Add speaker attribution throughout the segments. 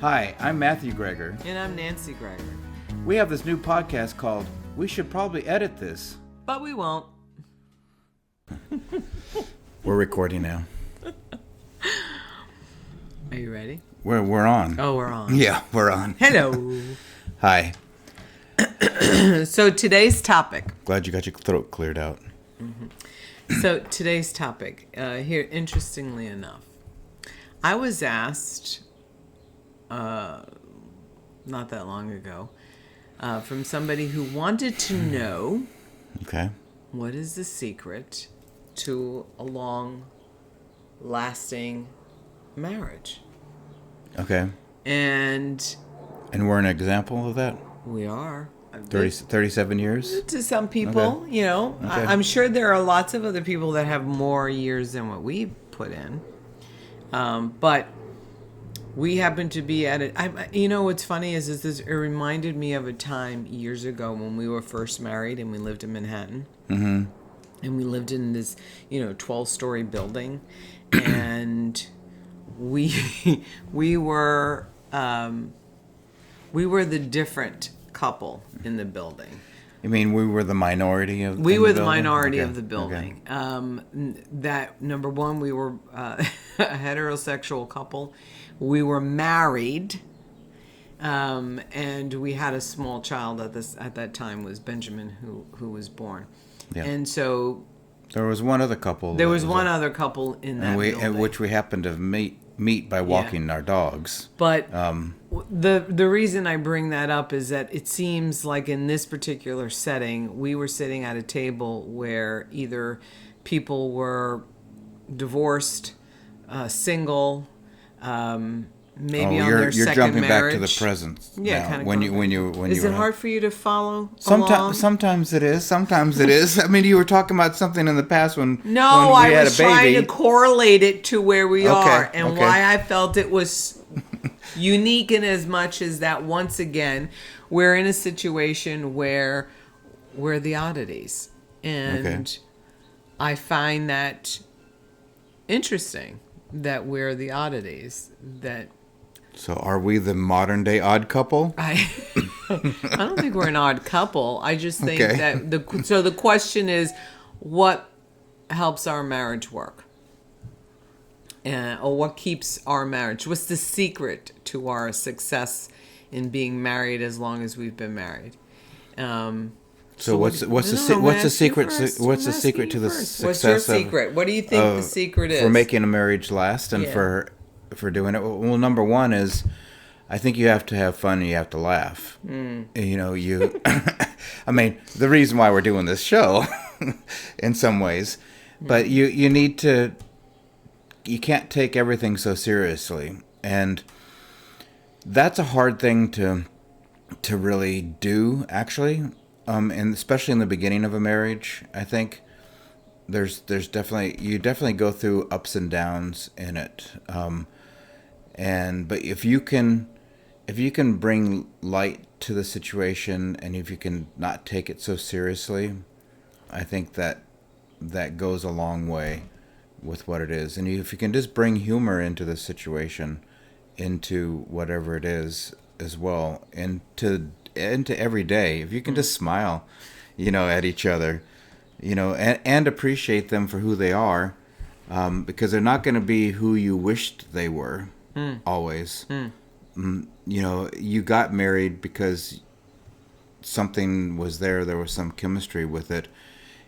Speaker 1: Hi, I'm Matthew Greger.
Speaker 2: And I'm Nancy Greger.
Speaker 1: We have this new podcast called We Should Probably Edit This.
Speaker 2: But we won't.
Speaker 1: We're recording now.
Speaker 2: Are you ready?
Speaker 1: We're on.
Speaker 2: Oh, we're on.
Speaker 1: Yeah, we're on.
Speaker 2: Hello.
Speaker 1: Hi.
Speaker 2: So today's topic.
Speaker 1: Glad you got your throat cleared out.
Speaker 2: Mm-hmm. So today's topic, here, interestingly enough, I was asked not that long ago from somebody who wanted to know what is the secret to a long-lasting marriage.
Speaker 1: Okay.
Speaker 2: And
Speaker 1: we're an example of that?
Speaker 2: We are.
Speaker 1: 37 years?
Speaker 2: To some people,
Speaker 1: okay.
Speaker 2: You know.
Speaker 1: Okay.
Speaker 2: I'm sure there are lots of other people that have more years than what we put in. But we happen to be at it. You know what's funny is this? It reminded me of a time years ago when we were first married and we lived in Manhattan.
Speaker 1: Mm-hmm.
Speaker 2: And we lived in this, 12-story building, and we were the different couple in the building.
Speaker 1: You mean we were the minority of the
Speaker 2: building? We were the
Speaker 1: building?
Speaker 2: minority
Speaker 1: Okay.
Speaker 2: of the building.
Speaker 1: Okay.
Speaker 2: That, number one, we were a heterosexual couple. We were married, and we had a small child at that time, was Benjamin, who was born. Yeah. And so
Speaker 1: there was one other couple.
Speaker 2: There was one other couple in that building,
Speaker 1: which we happened to meet by walking our dogs.
Speaker 2: But the reason I bring that up is that it seems like in this particular setting, we were sitting at a table where either people were divorced, single, maybe on their second marriage.
Speaker 1: You're jumping back to the present.
Speaker 2: Yeah, kind of.
Speaker 1: When
Speaker 2: is it hard for you to follow?
Speaker 1: Sometimes it is. Sometimes it is. I mean, you were talking about something in the past when we had a baby.
Speaker 2: I was trying to correlate it to where we are and why I felt it was unique in as much as that once again we're in a situation where we're the oddities, and I find that interesting that we're the oddities.
Speaker 1: So are we the modern day odd couple?
Speaker 2: I don't think we're an odd couple. I just think that the question is, what helps our marriage work? Or what keeps our marriage? What's the secret to our success in being married as long as we've been married?
Speaker 1: So what's the secret to the success?
Speaker 2: What's your secret? What do you think the secret is
Speaker 1: for making a marriage last and for doing it? Well, number one is, I think you have to have fun and you have to laugh. I mean, the reason why we're doing this show, in some ways, but you need to. You can't take everything so seriously, and that's a hard thing to really do, actually. And especially in the beginning of a marriage, I think there's definitely go through ups and downs in it. But if you can bring light to the situation, and if you can not take it so seriously, I think that goes a long way with what it is. And if you can just bring humor into the situation, into whatever it is as well, into every day, if you can just smile, at each other, and appreciate them for who they are, because they're not going to be who you wished they were always. You got married because something was there was some chemistry with it,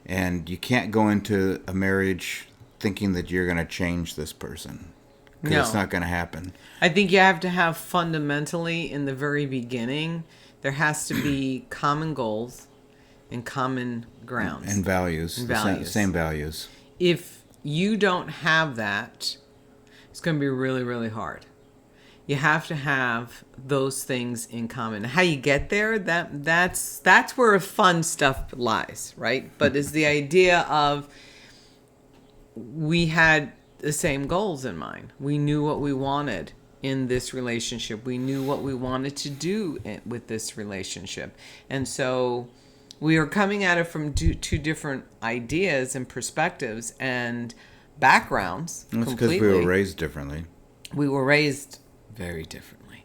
Speaker 1: and you can't go into a marriage thinking that you're going to change this person, because it's not going to happen.
Speaker 2: I think you have to have, fundamentally, in the very beginning, there has to be common goals and common grounds.
Speaker 1: And values. Same values.
Speaker 2: If you don't have that, it's going to be really, really hard. You have to have those things in common. How you get there, that's where fun stuff lies, right? But it's the idea of, we had the same goals in mind. We knew what we wanted in this relationship. We knew what we wanted to do with this relationship. And so we were coming at it from two different ideas and perspectives and backgrounds.
Speaker 1: That's because we were raised differently.
Speaker 2: We were raised very differently.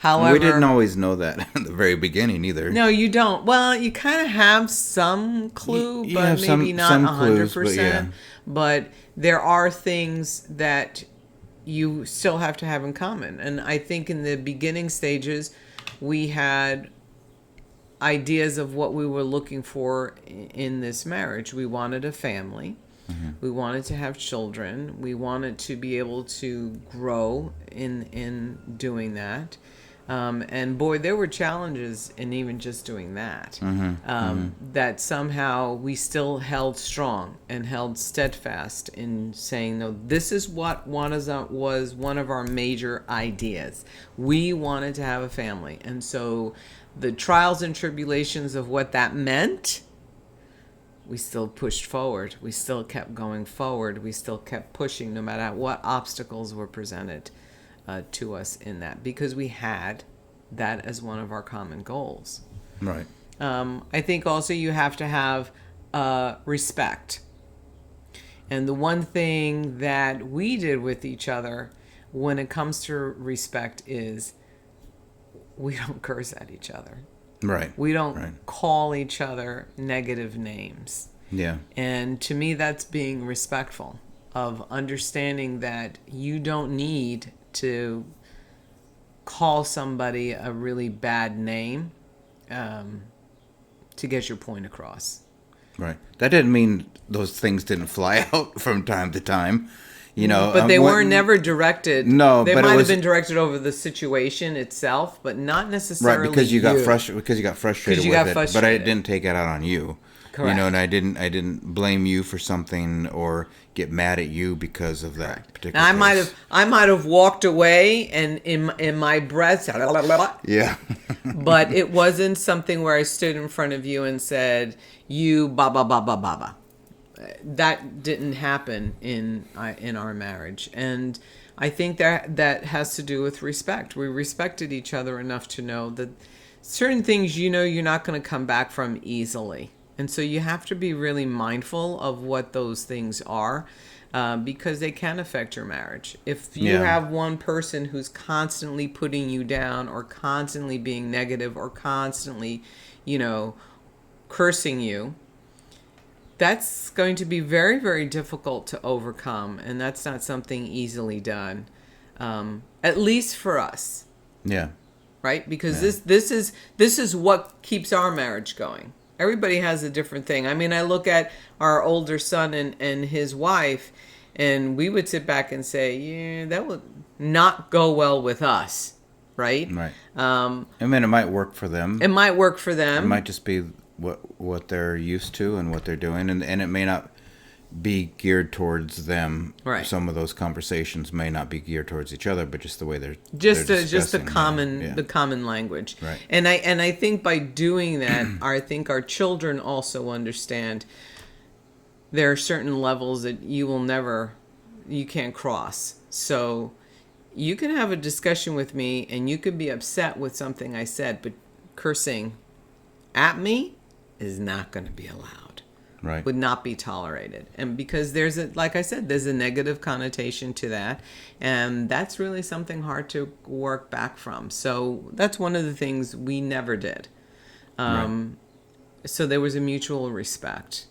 Speaker 2: However,
Speaker 1: we didn't always know that at the very beginning either.
Speaker 2: No, you don't. Well, you kind of have some clue,
Speaker 1: You
Speaker 2: but
Speaker 1: have
Speaker 2: maybe not
Speaker 1: some
Speaker 2: 100%.
Speaker 1: clues, but yeah.
Speaker 2: But there are things that you still have to have in common. And I think in the beginning stages, we had ideas of what we were looking for in this marriage. We wanted a family. We wanted to have children. We wanted to be able to grow in doing that. And boy, there were challenges in even just doing that. That somehow we still held strong and held steadfast in saying, no, this is what was one of our major ideas. We wanted to have a family. And so the trials and tribulations of what that meant, we still pushed forward. We still kept going forward. We still kept pushing no matter what obstacles were presented to us in that, because we had that as one of our common goals.
Speaker 1: Right.
Speaker 2: I think also you have to have respect. And the one thing that we did with each other when it comes to respect is we don't curse at each other.
Speaker 1: Right.
Speaker 2: We don't call each other negative names.
Speaker 1: Yeah.
Speaker 2: And to me, that's being respectful, of understanding that you don't need to call somebody a really bad name to get your point across.
Speaker 1: Right. That didn't mean those things didn't fly out from time to time. You know,
Speaker 2: but they were never directed.
Speaker 1: No,
Speaker 2: they
Speaker 1: but
Speaker 2: might
Speaker 1: it
Speaker 2: have
Speaker 1: was
Speaker 2: been directed over the situation itself, but not necessarily
Speaker 1: right because you got
Speaker 2: you.
Speaker 1: frustrated with it. But I didn't take it out on you.
Speaker 2: Correct.
Speaker 1: You know, and I didn't blame you for something or get mad at you because of that particular.
Speaker 2: Now,
Speaker 1: case.
Speaker 2: I might have walked away and in my breath,
Speaker 1: yeah.
Speaker 2: but it wasn't something where I stood in front of you and said, "You ba ba ba ba ba ba." That didn't happen in our marriage, and I think that has to do with respect. We respected each other enough to know that certain things, you're not going to come back from easily, and so you have to be really mindful of what those things are, because they can affect your marriage. If you have one person who's constantly putting you down, or constantly being negative, or constantly, cursing you, that's going to be very, very difficult to overcome, and that's not something easily done, at least for us.
Speaker 1: Yeah.
Speaker 2: Right? Because this is what keeps our marriage going. Everybody has a different thing. I mean, I look at our older son and his wife, and we would sit back and say, yeah, that would not go well with us. Right?
Speaker 1: Right. I mean, it might work for them.
Speaker 2: It might work for them.
Speaker 1: It might just be what they're used to and what they're doing, and it may not be geared towards them.
Speaker 2: Right.
Speaker 1: Some of those conversations may not be geared towards each other, but just the way they're
Speaker 2: just
Speaker 1: they're
Speaker 2: the common
Speaker 1: yeah.
Speaker 2: the common language.
Speaker 1: Right.
Speaker 2: And I think by doing that, I think our children also understand there are certain levels that you can't cross. So you can have a discussion with me and you could be upset with something I said, but cursing at me is not going to be allowed.
Speaker 1: Right.
Speaker 2: Would not be tolerated. And because like I said, there's a negative connotation to that. And that's really something hard to work back from. So that's one of the things we never did.
Speaker 1: Right.
Speaker 2: So there was a mutual respect.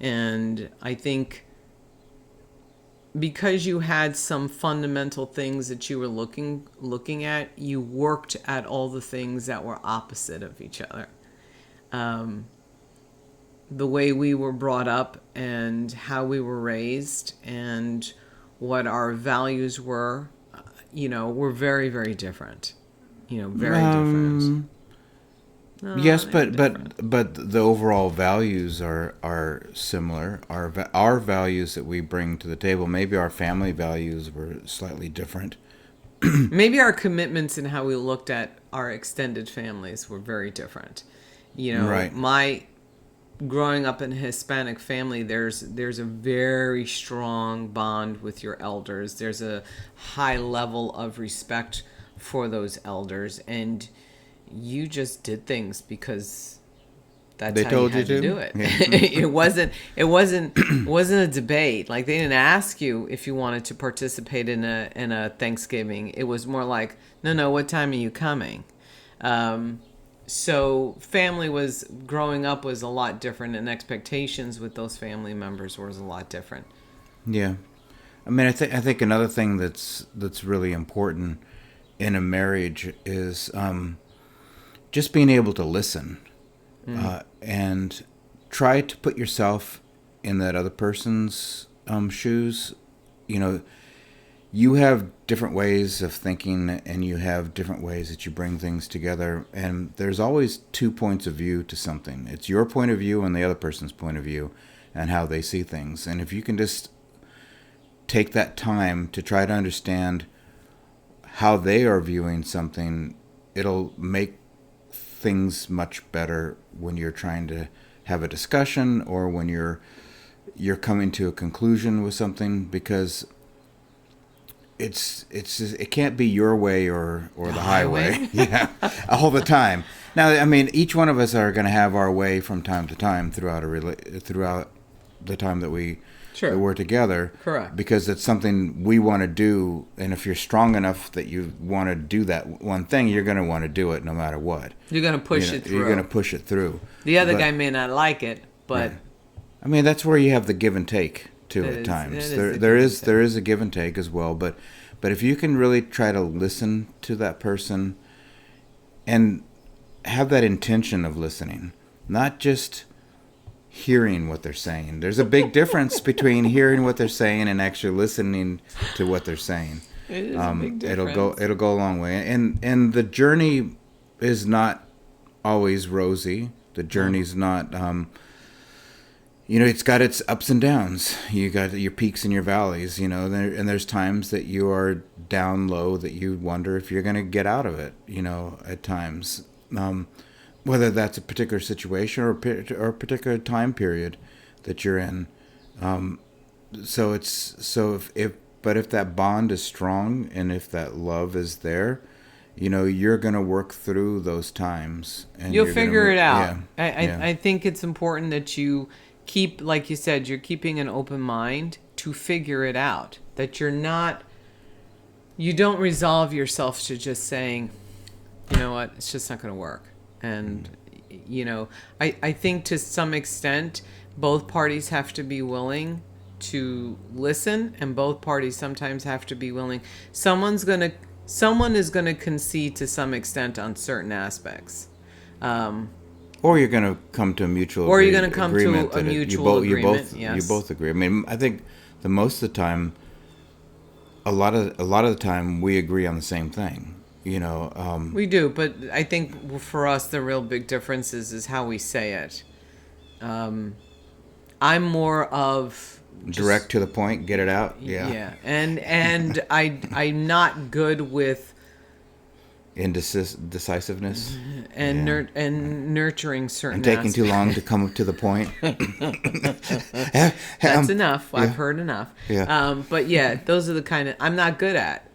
Speaker 2: And I think because you had some fundamental things that you were looking at, you worked at all the things that were opposite of each other. The way we were brought up and how we were raised and what our values were, were very, very different. Very different.
Speaker 1: Yes, but the overall values are similar. Our values that we bring to the table, maybe our family values were slightly different.
Speaker 2: Maybe our commitments and how we looked at our extended families were very different.
Speaker 1: Right.
Speaker 2: My growing up in a Hispanic family, there's a very strong bond with your elders. There's a high level of respect for those elders, and you just did things because that's
Speaker 1: They
Speaker 2: how
Speaker 1: told
Speaker 2: you had
Speaker 1: you
Speaker 2: to
Speaker 1: to?
Speaker 2: do it.
Speaker 1: Yeah.
Speaker 2: It wasn't a debate. Like, they didn't ask you if you wanted to participate in a Thanksgiving. It was more like, no, what time are you coming? So family growing up was a lot different, and expectations with those family members was a lot different.
Speaker 1: Yeah. I mean, I think another thing that's really important in a marriage is just being able to listen and try to put yourself in that other person's shoes. You know, you have different ways of thinking, and you have different ways that you bring things together, and there's always two points of view to something. It's your point of view and the other person's point of view and how they see things. And if you can just take that time to try to understand how they are viewing something, it'll make things much better when you're trying to have a discussion or when you're coming to a conclusion with something, because it can't be your way or the highway. Yeah, all the time. Now, I mean, each one of us are going to have our way from time to time throughout the time that we're together.
Speaker 2: Correct.
Speaker 1: Because it's something we want to do, and if you're strong enough that you want to do that one thing, you're going to want to do it no matter what.
Speaker 2: You're going to push it through.
Speaker 1: You're going to push it through.
Speaker 2: The other guy may not like it, but...
Speaker 1: Right. I mean, that's where you have the give and take, too, at times. There is a give and take as well, but if you can really try to listen to that person and have that intention of listening, not just hearing what they're saying. There's a big difference between hearing what they're saying and actually listening to what they're saying.
Speaker 2: It is a big difference.
Speaker 1: It'll go a long way. And the journey is not always rosy. The journey's not it's got its ups and downs. You got your peaks and your valleys, and there's times that you are down low that you wonder if you're going to get out of it, at times. Whether that's a particular situation or a particular time period that you're in. If that bond is strong and if that love is there, you're going to work through those times. And
Speaker 2: you'll figure it out.
Speaker 1: Yeah.
Speaker 2: I think it's important that you keep, like you said, you're keeping an open mind to figure it out. That you don't resolve yourself to just saying, you know what, it's just not going to work. And, I think to some extent, both parties have to be willing to listen, and both parties sometimes have to be willing. Someone is going to concede to some extent on certain aspects.
Speaker 1: Or you're going to come to a mutual agreement.
Speaker 2: Or you're going to come to a mutual agreement.
Speaker 1: You both agree. I mean, I think the most of the time, a lot of the time, we agree on the same thing.
Speaker 2: We do, but I think for us the real big difference is how we say it. I'm more of
Speaker 1: direct to the point, get it out.
Speaker 2: Yeah, and I'm not good with
Speaker 1: indecisiveness
Speaker 2: and nurturing certain
Speaker 1: and taking
Speaker 2: aspects.
Speaker 1: Too long to come to the point.
Speaker 2: That's enough. I've heard enough.
Speaker 1: Yeah.
Speaker 2: But yeah, those are the kind of I'm not good at.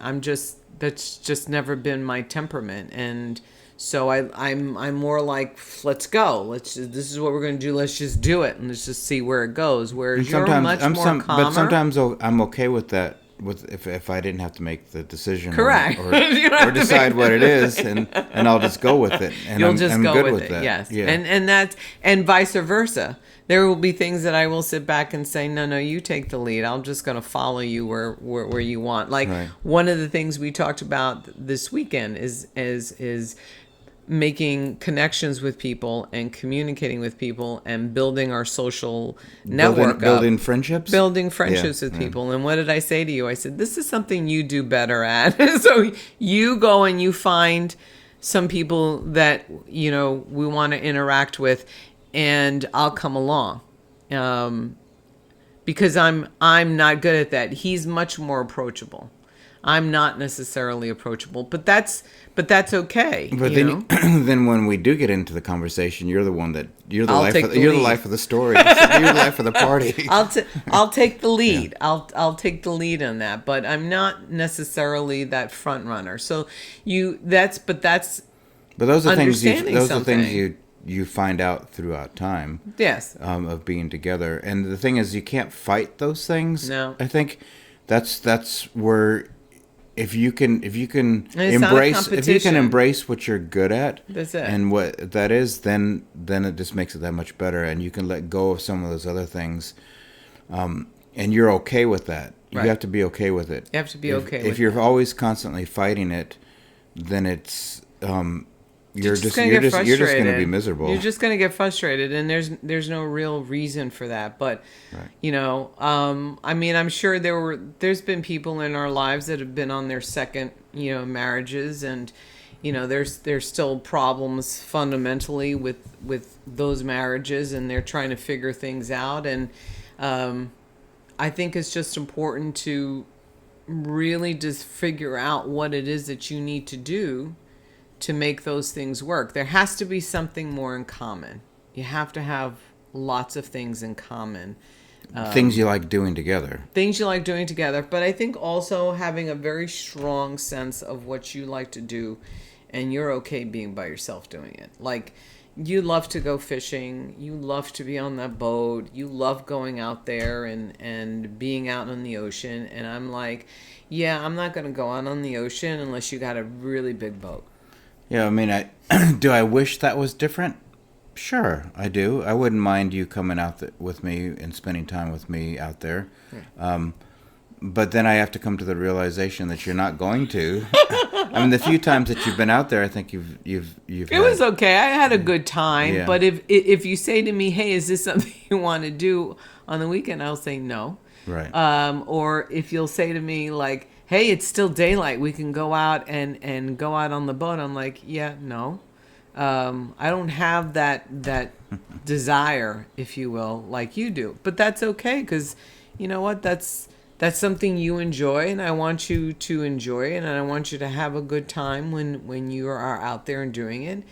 Speaker 2: That's just never been my temperament, and so I'm more like, let's go. This is what we're going to do. Let's just do it, and let's just see where it goes. Whereas you're much more calmer.
Speaker 1: But sometimes I'm okay with that. If I didn't have to make the decision,
Speaker 2: correct,
Speaker 1: or decide what it is, and I'll just go with it, and
Speaker 2: you'll just
Speaker 1: I'm
Speaker 2: go
Speaker 1: good
Speaker 2: with it.
Speaker 1: that.
Speaker 2: Yes,
Speaker 1: yeah.
Speaker 2: and vice versa. There will be things that I will sit back and say, no, you take the lead. I'm just going to follow you where you want. Like
Speaker 1: right.
Speaker 2: One of the things we talked about this weekend is making connections with people and communicating with people and building our social network
Speaker 1: building friendships
Speaker 2: with people. And what did I say to you? I said, this is something you do better at. So you go and you find some people that we want to interact with, and I'll come along, because I'm not good at that. He's much more approachable. I'm not necessarily approachable, but that's okay.
Speaker 1: But then when we do get into the conversation, you're the life of the story. You're the life of the party.
Speaker 2: I'll take the lead. Yeah. I'll take the lead on that, but I'm not necessarily that front runner. So
Speaker 1: But those are things you find out throughout time.
Speaker 2: Yes.
Speaker 1: Of being together. And the thing is, you can't fight those things.
Speaker 2: No.
Speaker 1: I think that's where if you can embrace what you're good at,
Speaker 2: that's it.
Speaker 1: And what that is, then it just makes it that much better, and you can let go of some of those other things, and you're okay with that.
Speaker 2: Right.
Speaker 1: You have to be okay with it.
Speaker 2: You have to be okay with it.
Speaker 1: If you're always constantly fighting it, then it's you're just going to be miserable.
Speaker 2: You're just going to get frustrated, and there's no real reason for that. But
Speaker 1: right.
Speaker 2: I mean, I'm sure there's been people in our lives that have been on their second marriages, and there's still problems fundamentally with those marriages, and they're trying to figure things out. And I think it's just important to really just figure out what it is that you need to do to make those things work. There has to be something more in common. You have to have lots of things in common.
Speaker 1: Things you like doing together.
Speaker 2: Things you like doing together. But I think also having a very strong sense of what you like to do, and you're okay being by yourself doing it. Like, you love to go fishing. You love to be on that boat. You love going out there and being out on the ocean. And I'm like, yeah, I'm not going to go out on the ocean unless you got a really big boat.
Speaker 1: Yeah, I mean, do I wish that was different? Sure, I do. I wouldn't mind you coming out with me and spending time with me out there. Yeah. But then I have to come to the realization that you're not going to. I mean, the few times that you've been out there, I think you've. It
Speaker 2: was okay. I had a good time.
Speaker 1: Yeah.
Speaker 2: But if you say to me, "Hey, is this something you want to do on the weekend?" I'll say no.
Speaker 1: Right.
Speaker 2: Or if you'll say to me like, "Hey, it's still daylight. We can go out and go out on the boat." I'm like, yeah, no. I don't have that desire, if you will, like you do. But that's okay, because you know what? That's something you enjoy, and I want you to enjoy it, and I want you to have a good time when you are out there and doing it.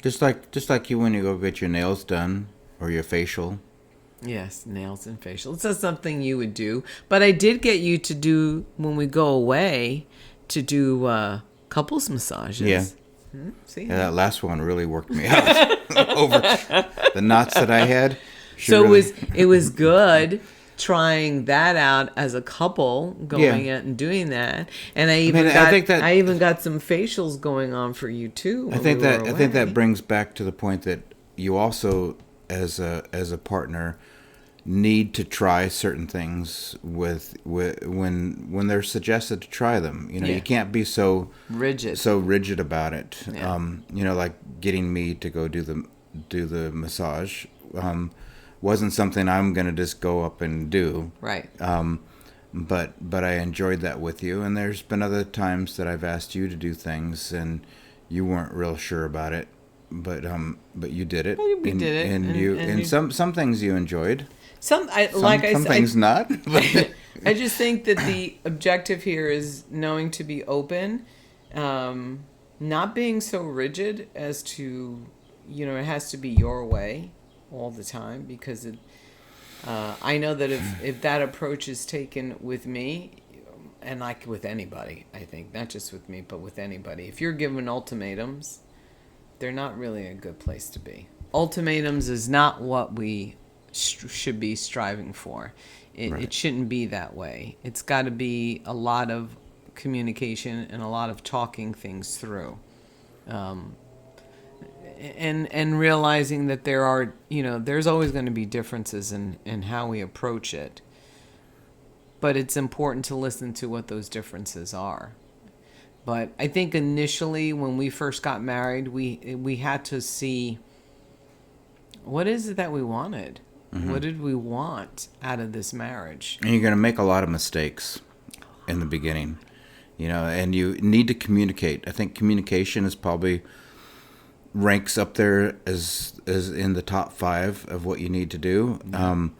Speaker 1: Just like you when you go get your nails done or your facial.
Speaker 2: Yes, nails and facial. It's not something you would do. But I did get you to do, when we go away, to do couples massages.
Speaker 1: Yeah.
Speaker 2: See?
Speaker 1: Yeah, that last one really worked me out over the knots that I had.
Speaker 2: So it was good trying that out as a couple, going out and doing that. And I even got some facials going on for you too.
Speaker 1: I think that brings back to the point that you also, as a partner, need to try certain things with when they're suggested to try them. You can't be so rigid about it.
Speaker 2: Yeah.
Speaker 1: Like getting me to go do the massage wasn't something I'm gonna just go up and do.
Speaker 2: Right.
Speaker 1: But I enjoyed that with you, and there's been other times that I've asked you to do things and you weren't real sure about it, but you did it.
Speaker 2: Well, we did it,
Speaker 1: and some things you enjoyed.
Speaker 2: Some
Speaker 1: things not.
Speaker 2: I just think that the objective here is knowing to be open, not being so rigid as to, it has to be your way all the time, because I know that if that approach is taken with me, and like with anybody, I think, not just with me, but with anybody, if you're given ultimatums, they're not really a good place to be. Ultimatums is not what we should be striving for. It shouldn't be that way. It's got to be a lot of communication and a lot of talking things through, and realizing that there are, there's always going to be differences in how we approach it, but it's important to listen to what those differences are. But I think initially when we first got married, we had to see, what is it that we wanted? Mm-hmm. What did we want out of this marriage?
Speaker 1: And you're going to make a lot of mistakes in the beginning, and you need to communicate. I think communication is probably ranks up there as in the top 5 of what you need to do. Mm-hmm.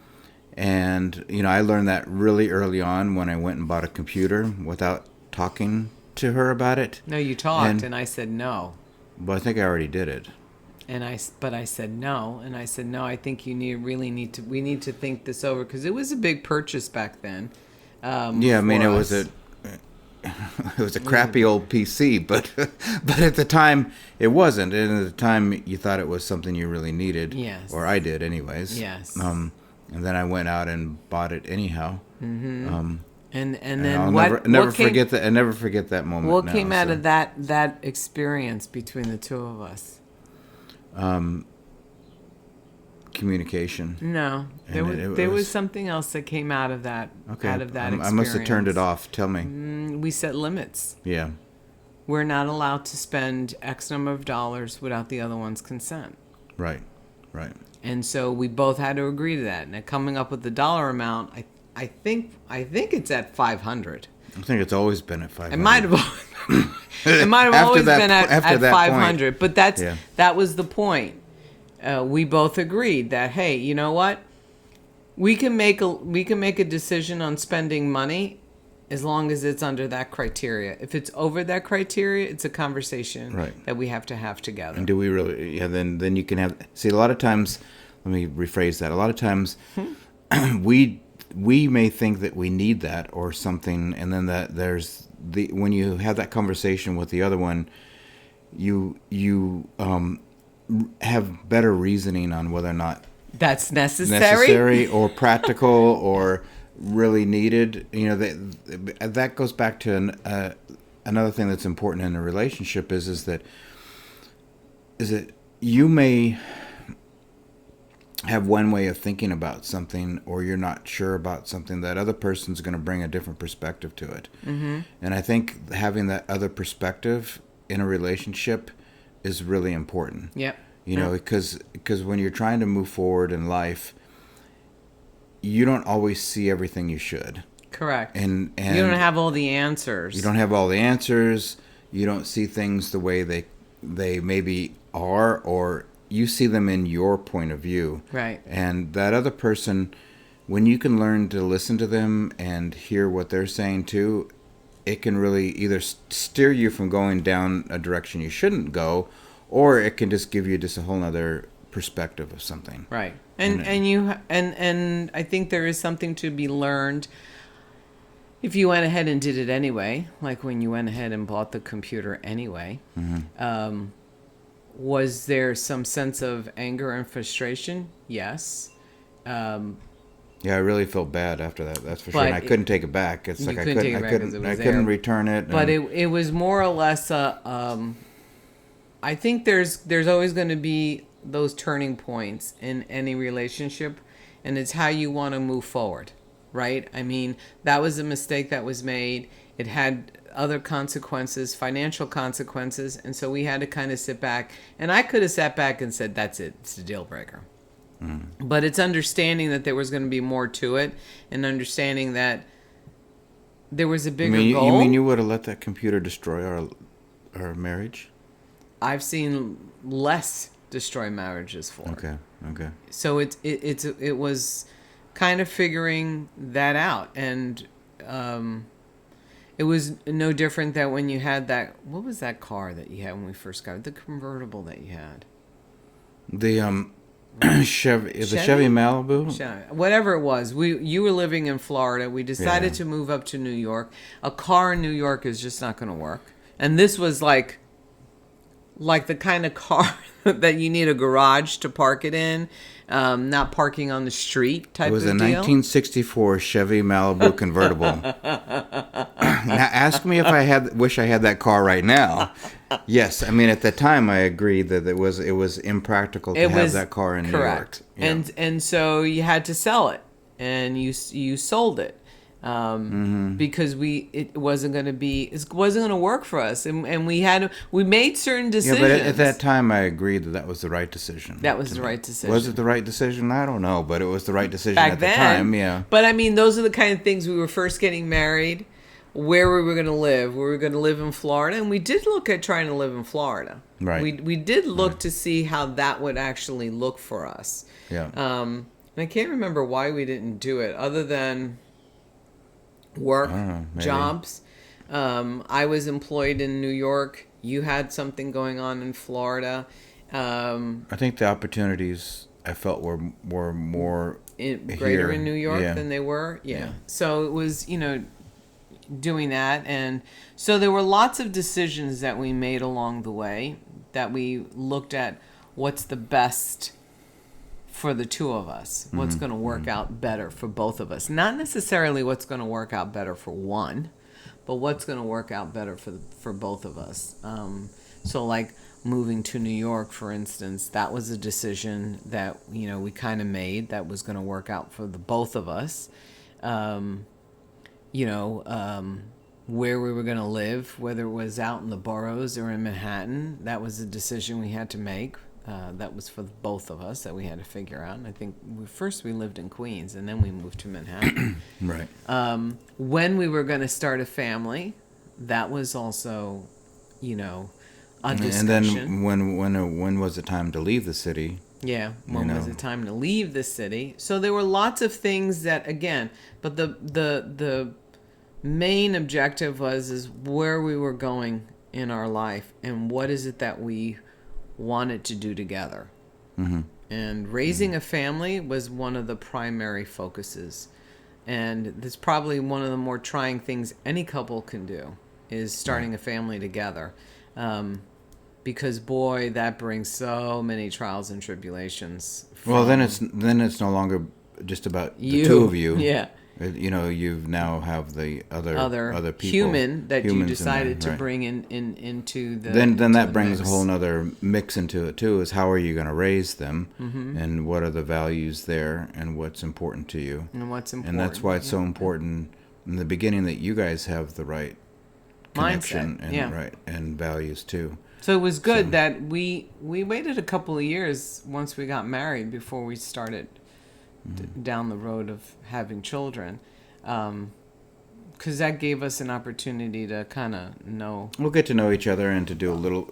Speaker 1: And I learned that really early on when I went and bought a computer without talking to her about it.
Speaker 2: No, you talked, and I said no.
Speaker 1: Well, I think I already did it.
Speaker 2: But I said no, and I said no. I think we need to think this over, because it was a big purchase back then.
Speaker 1: Yeah, I mean, it it was a crappy old PC, but but at the time it wasn't, and at the time you thought it was something you really needed.
Speaker 2: Yes.
Speaker 1: Or I did, anyways.
Speaker 2: Yes.
Speaker 1: And then I went out and bought it anyhow.
Speaker 2: And then
Speaker 1: I'll
Speaker 2: what?
Speaker 1: never
Speaker 2: what came,
Speaker 1: forget that. I never forget that moment.
Speaker 2: What
Speaker 1: now,
Speaker 2: came out of that experience between the two of us?
Speaker 1: Communication.
Speaker 2: No, there was something else that came out of that.
Speaker 1: Okay.
Speaker 2: Out of that experience.
Speaker 1: I must have turned it off. Tell me.
Speaker 2: We set limits.
Speaker 1: Yeah.
Speaker 2: We're not allowed to spend X number of dollars without the other one's consent.
Speaker 1: Right. Right.
Speaker 2: And so we both had to agree to that. Now, coming up with the dollar amount, I think it's at 500.
Speaker 1: I think it's always been at 500.
Speaker 2: It might have always been at 500, but that was the point. We both agreed that, hey, you know what? We can make a decision on spending money as long as it's under that criteria. If it's over that criteria, it's a conversation that we have to have together.
Speaker 1: And do we really? Yeah. Then you can have. See, a lot of times. Let me rephrase that. A lot of times, we may think that we need that or something, and then there's when you have that conversation with the other one, you have better reasoning on whether or not
Speaker 2: that's necessary
Speaker 1: or practical or really needed. You know, that goes back to another thing that's important in a relationship is that you may have one way of thinking about something, or you're not sure about something, that other person's going to bring a different perspective to it. Mm-hmm. And I think having that other perspective in a relationship is really important.
Speaker 2: Yep.
Speaker 1: You know, because when you're trying to move forward in life, you don't always see everything you should.
Speaker 2: Correct.
Speaker 1: And
Speaker 2: you don't have all the answers.
Speaker 1: You don't have all the answers. You don't see things the way they maybe are, or you see them in your point of view.
Speaker 2: Right.
Speaker 1: And that other person, when you can learn to listen to them and hear what they're saying too, it can really either steer you from going down a direction you shouldn't go, or it can just give you just a whole other perspective of something.
Speaker 2: Right. And I think there is something to be learned if you went ahead and did it anyway, like when you went ahead and bought the computer anyway. Mm-hmm. Was there some sense of anger and frustration? Yes.
Speaker 1: Yeah, I really felt bad after that. That's for sure. And I couldn't take it back. It's like I couldn't return it.
Speaker 2: But it was more or less I think there's always going to be those turning points in any relationship, and it's how you want to move forward, right? I mean, that was a mistake that was made. It had other consequences, financial consequences, and so we had to kind of sit back. And I could have sat back and said, that's it, it's a deal breaker. But it's understanding that there was going to be more to it, and understanding that there was a bigger goal.
Speaker 1: You mean you would have let that computer destroy our marriage?
Speaker 2: I've seen less destroy marriages for.
Speaker 1: Okay.
Speaker 2: So it was kind of figuring that out, and it was no different than when you had that. What was that car that you had when we first got it? The convertible that you had.
Speaker 1: The Chevy Malibu?
Speaker 2: Whatever it was. You were living in Florida. We decided to move up to New York. A car in New York is just not going to work. And this was like the kind of car that you need a garage to park it in, not parking on the street type of deal.
Speaker 1: It was a 1964 Chevy Malibu convertible. Now ask me if wish I had that car right now. Yes, I mean at the time I agreed that it was impractical to have that car in New York.
Speaker 2: Yeah. And so you had to sell it, and you sold it. Because it wasn't going to work for us, and we made certain decisions.
Speaker 1: Yeah, but at that time I agreed that was the right decision.
Speaker 2: That was the right decision.
Speaker 1: Was it the right decision? I don't know, but it was the right decision at the time. Yeah.
Speaker 2: But I mean, those are the kind of things we were first getting married. Where we were going to live? We were going to live in Florida, and we did look at trying to live in Florida.
Speaker 1: Right.
Speaker 2: We did look to see how that would actually look for us.
Speaker 1: Yeah.
Speaker 2: And I can't remember why we didn't do it, other than work, jobs. I was employed in New York. You had something going on in Florida.
Speaker 1: I think the opportunities I felt were more
Speaker 2: greater in New York than they were. Yeah. So it was, doing that. And so there were lots of decisions that we made along the way that we looked at what's the best for the two of us, what's going to work out better for both of us. Not necessarily what's going to work out better for one, but what's going to work out better for both of us. So like moving to New York, for instance, that was a decision that, you know, we kind of made that was going to work out for the both of us. Where we were going to live, whether it was out in the boroughs or in Manhattan, that was a decision we had to make. That was for both of us that we had to figure out. And I think first we lived in Queens and then we moved to Manhattan.
Speaker 1: Right.
Speaker 2: When we were going to start a family, that was also, a discussion.
Speaker 1: And then when was it time to leave the city?
Speaker 2: Yeah, when was it time to leave the city? So there were lots of things that, again, but the main objective is where we were going in our life and what is it that we wanted to do together. Mm-hmm. And raising a family was one of the primary focuses. And that's probably one of the more trying things any couple can do is starting a family together. Because boy, that brings so many trials and tribulations.
Speaker 1: Well, then it's no longer just about the two of you.
Speaker 2: Yeah.
Speaker 1: You now have the other people,
Speaker 2: human that you decided
Speaker 1: to
Speaker 2: bring into the.
Speaker 1: Then that brings a whole other mix into it too. Is how are you going to raise them, and what are the values there, and what's important to you,
Speaker 2: and what's important,
Speaker 1: and that's why it's so important in the beginning that you guys have the right connection
Speaker 2: mindset,
Speaker 1: and values too.
Speaker 2: So it was good that we waited a couple of years once we got married before we started down the road of having children, because that gave us an opportunity to kind of know.
Speaker 1: We'll get to know each other and to do a little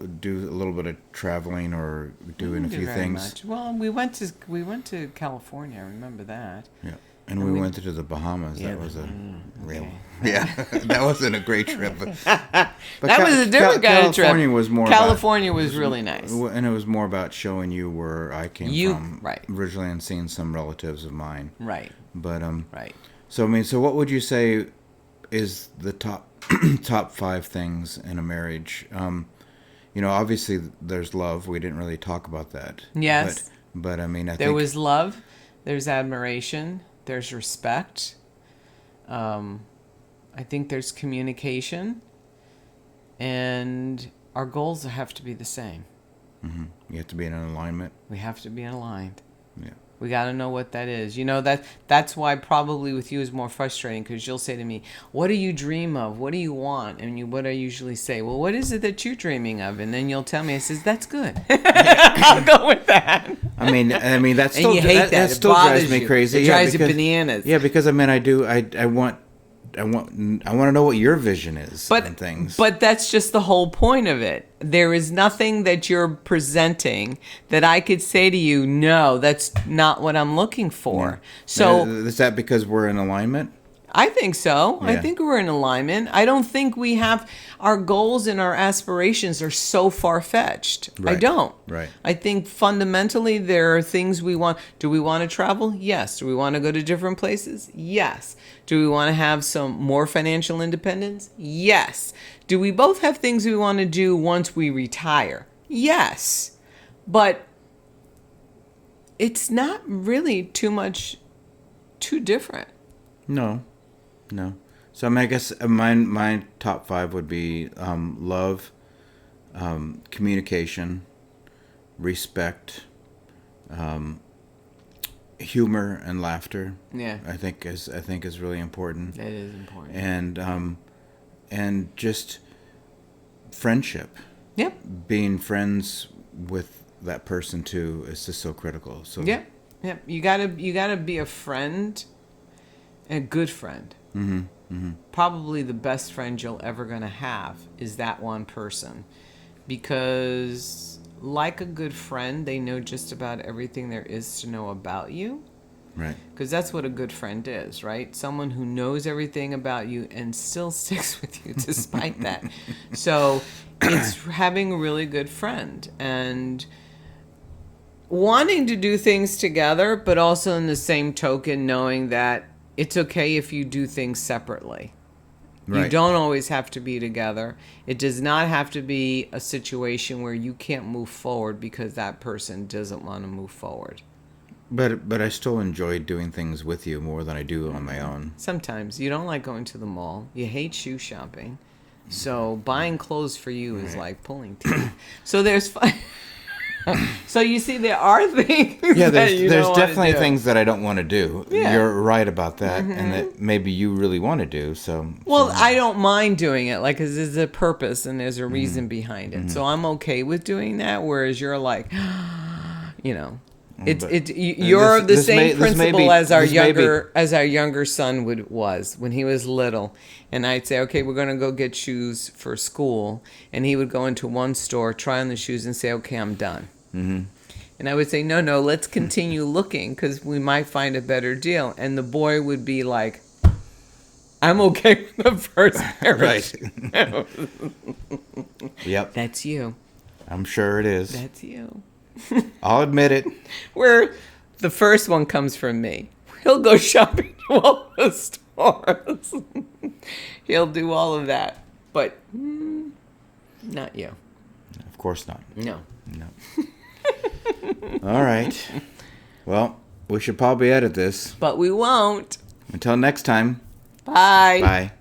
Speaker 1: bit of traveling or doing a few things.
Speaker 2: Much. Well, we went to California. I remember that.
Speaker 1: Yeah. And we went to the Bahamas.
Speaker 2: Yeah,
Speaker 1: that was a real...
Speaker 2: okay.
Speaker 1: Yeah, that wasn't a great trip. But
Speaker 2: that was a different kind of trip.
Speaker 1: California was more
Speaker 2: California was really nice.
Speaker 1: And it was more about showing you where I came from originally and seeing some relatives of mine.
Speaker 2: Right.
Speaker 1: But,
Speaker 2: right.
Speaker 1: So what would you say is the top 5 things in a marriage? Obviously there's love. We didn't really talk about that.
Speaker 2: Yes.
Speaker 1: But I mean,
Speaker 2: there was love. There's admiration. There's respect. I think there's communication. And our goals have to be the same.
Speaker 1: Mm-hmm. You have to be in alignment.
Speaker 2: We have to be aligned.
Speaker 1: Yeah.
Speaker 2: We got to know what that is. That's why probably with you is more frustrating, because you'll say to me, what do you dream of? What do you want? And what I usually say, well, what is it that you're dreaming of? And then you'll tell me, I says, that's good. I'll go with that.
Speaker 1: I mean, that's still,
Speaker 2: and you hate
Speaker 1: that still drives me crazy.
Speaker 2: It drives you bananas.
Speaker 1: Yeah, because I want to know what your vision is on things.
Speaker 2: But that's just the whole point of it. There is nothing that you're presenting that I could say to you, no, that's not what I'm looking for. Yeah. So
Speaker 1: is that because we're in alignment?
Speaker 2: I think so.
Speaker 1: Yeah.
Speaker 2: I think we're in alignment. I don't think we have our goals and our aspirations are so far-fetched.
Speaker 1: Right.
Speaker 2: I don't.
Speaker 1: Right.
Speaker 2: I think fundamentally there are things we want. Do we want to travel? Yes. Do we want to go to different places? Yes. Do we want to have some more financial independence? Yes. Do we both have things we want to do once we retire? Yes. But it's not really too different.
Speaker 1: No. So I guess my top 5 would be love, communication, respect, humor and laughter.
Speaker 2: Yeah,
Speaker 1: I think is really important.
Speaker 2: It is important.
Speaker 1: And just friendship.
Speaker 2: Yep.
Speaker 1: Being friends with that person too is just so critical. So
Speaker 2: Yep. You gotta be a friend. A good friend.
Speaker 1: Mm-hmm. Mm-hmm.
Speaker 2: Probably the best friend you're ever going to have is that one person. Because like a good friend, they know just about everything there is to know about you.
Speaker 1: Right.
Speaker 2: Because that's what a good friend is, right? Someone who knows everything about you and still sticks with you despite that. So it's having a really good friend and wanting to do things together, but also in the same token knowing that it's okay if you do things separately. You
Speaker 1: Right.
Speaker 2: don't always have to be together. It does not have to be a situation where you can't move forward because that person doesn't want to move forward.
Speaker 1: But I still enjoy doing things with you more than I do on my own.
Speaker 2: Sometimes you don't like going to the mall. You hate shoe shopping. So buying clothes for you is like pulling teeth. So there's so you see there are things
Speaker 1: Yeah,
Speaker 2: that you
Speaker 1: there's
Speaker 2: don't
Speaker 1: definitely
Speaker 2: wanna do.
Speaker 1: things that I don't want to do.
Speaker 2: Yeah.
Speaker 1: You're right about that, and that maybe you really want to do.
Speaker 2: Well, I don't mind doing it, like, 'cause there's a purpose and there's a reason behind it. So I'm okay with doing that. Whereas you're like, you know, you're the same principle as our younger son was when he was little. And I'd say, okay, we're gonna go get shoes for school, and he would go into one store, try on the shoes, and say, okay, I'm done. Mm-hmm. And I would say, no, let's continue looking because we might find a better deal. And the boy would be like, I'm okay with the first pair of shoes.
Speaker 1: Yep.
Speaker 2: That's you.
Speaker 1: I'm sure it is.
Speaker 2: That's you.
Speaker 1: I'll admit it.
Speaker 2: Where the first one comes from me. He'll go shopping to all the stores. He'll do all of that. But not you.
Speaker 1: Of course not.
Speaker 2: No.
Speaker 1: All right. Well, we should probably edit this.
Speaker 2: But we won't.
Speaker 1: Until next time.
Speaker 2: Bye.
Speaker 1: Bye.